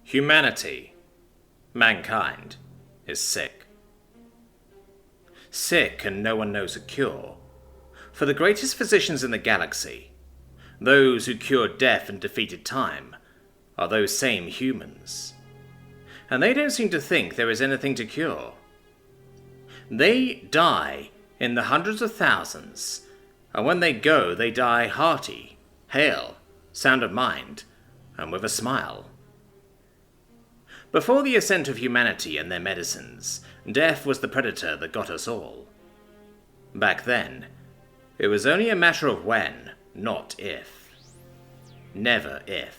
Humanity, mankind, is sick. Sick, and no one knows a cure. For the greatest physicians in the galaxy, those who cured death and defeated time, are those same humans. And they don't seem to think there is anything to cure. They die in the hundreds of thousands, and when they go, they die hearty, hale, sound of mind, and with a smile. Before the ascent of humanity and their medicines, death was the predator that got us all. Back then, it was only a matter of when, not if. Never if.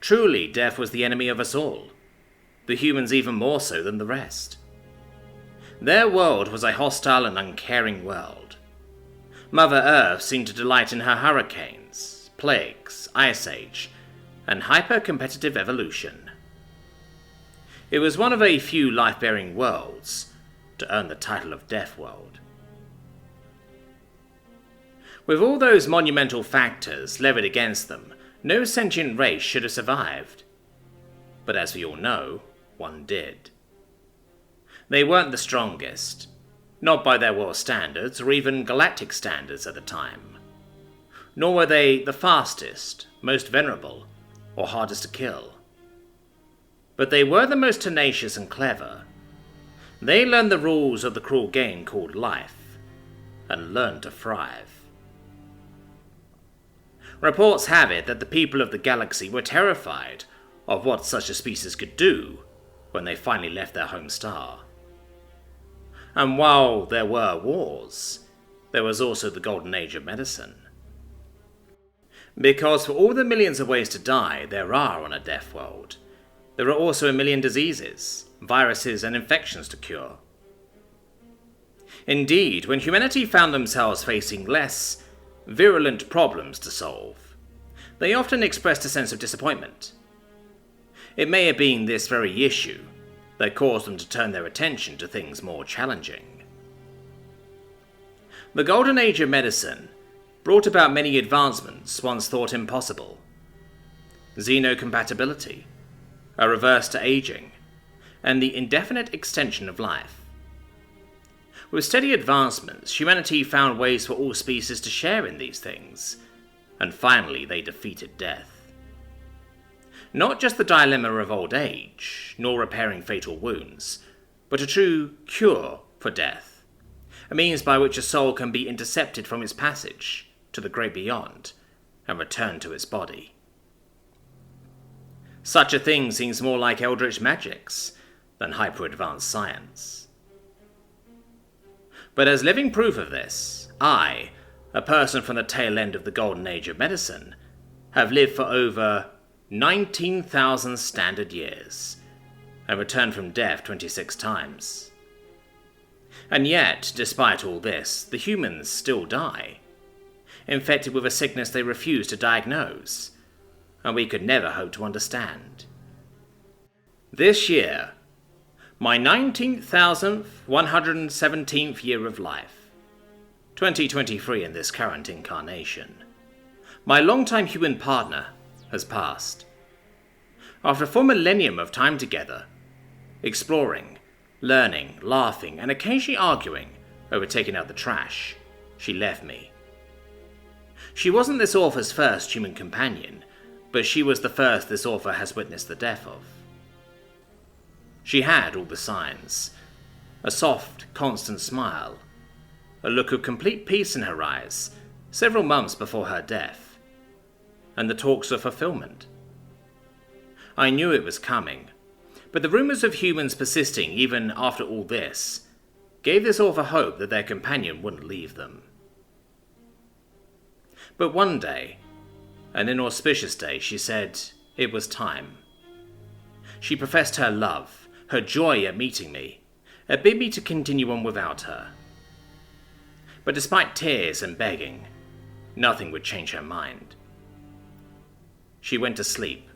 Truly, death was the enemy of us all, the humans even more so than the rest. Their world was a hostile and uncaring world. Mother Earth seemed to delight in her hurricanes, plagues, ice age, and hyper-competitive evolution. It was one of a few life-bearing worlds to earn the title of Death World. With all those monumental factors levied against them, no sentient race should have survived. But as we all know, one did. They weren't the strongest, not by their world standards or even galactic standards at the time. Nor were they the fastest, most venerable, or hardest to kill. But they were the most tenacious and clever. They learned the rules of the cruel game called life, and learned to thrive. Reports have it that the people of the galaxy were terrified of what such a species could do when they finally left their home star. And while there were wars, there was also the golden age of medicine. Because for all the millions of ways to die there are on a death world, there are also a million diseases, viruses, and infections to cure. Indeed, when humanity found themselves facing less virulent problems to solve, they often expressed a sense of disappointment. It may have been this very issue that caused them to turn their attention to things more challenging. The golden age of medicine brought about many advancements once thought impossible. Xenocompatibility, a reverse to aging, and the indefinite extension of life. With steady advancements, humanity found ways for all species to share in these things, and finally they defeated death. Not just the dilemma of old age, nor repairing fatal wounds, but a true cure for death, a means by which a soul can be intercepted from its passage to the great beyond, and return to its body. Such a thing seems more like eldritch magics than hyper-advanced science. But as living proof of this, I, a person from the tail end of the golden age of medicine, have lived for over 19,000 standard years, and returned from death 26 times. And yet, despite all this, the humans still die, infected with a sickness they refuse to diagnose, and we could never hope to understand. This year, my 19,117th year of life, 2023 in this current incarnation, my longtime human partner has passed. After a full millennium of time together, exploring, learning, laughing, and occasionally arguing over taking out the trash, she left me. She wasn't this author's first human companion, but she was the first this author has witnessed the death of. She had all the signs: a soft, constant smile, a look of complete peace in her eyes several months before her death, and the talks of fulfillment. I knew it was coming, but the rumours of humans persisting even after all this gave this author hope that their companion wouldn't leave them. But one day, an inauspicious day, she said it was time. She professed her love, her joy at meeting me, and bid me to continue on without her. But despite tears and begging, nothing would change her mind. She went to sleep,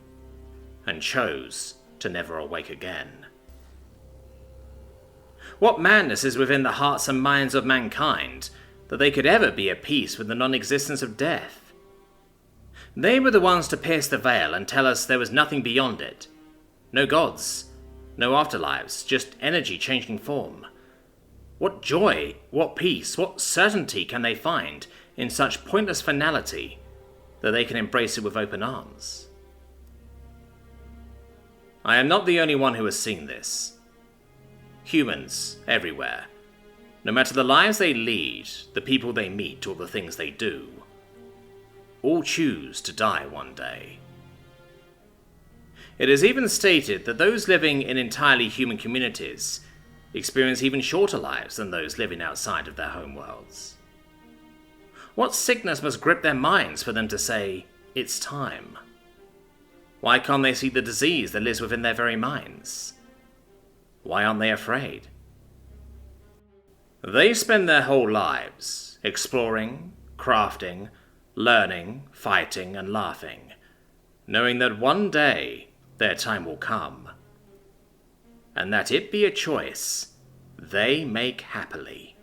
and chose to never awake again. What madness is within the hearts and minds of mankind that they could ever be at peace with the non-existence of death? They were the ones to pierce the veil and tell us there was nothing beyond it. No gods, no afterlives, just energy changing form. What joy, what peace, what certainty can they find in such pointless finality that they can embrace it with open arms? I am not the only one who has seen this. Humans everywhere, no matter the lives they lead, the people they meet, or the things they do, all choose to die one day. It is even stated that those living in entirely human communities experience even shorter lives than those living outside of their home worlds. What sickness must grip their minds for them to say, "It's time"? Why can't they see the disease that lives within their very minds? Why aren't they afraid? They spend their whole lives exploring, crafting, learning, fighting, and laughing, knowing that one day their time will come, and that it be a choice they make happily.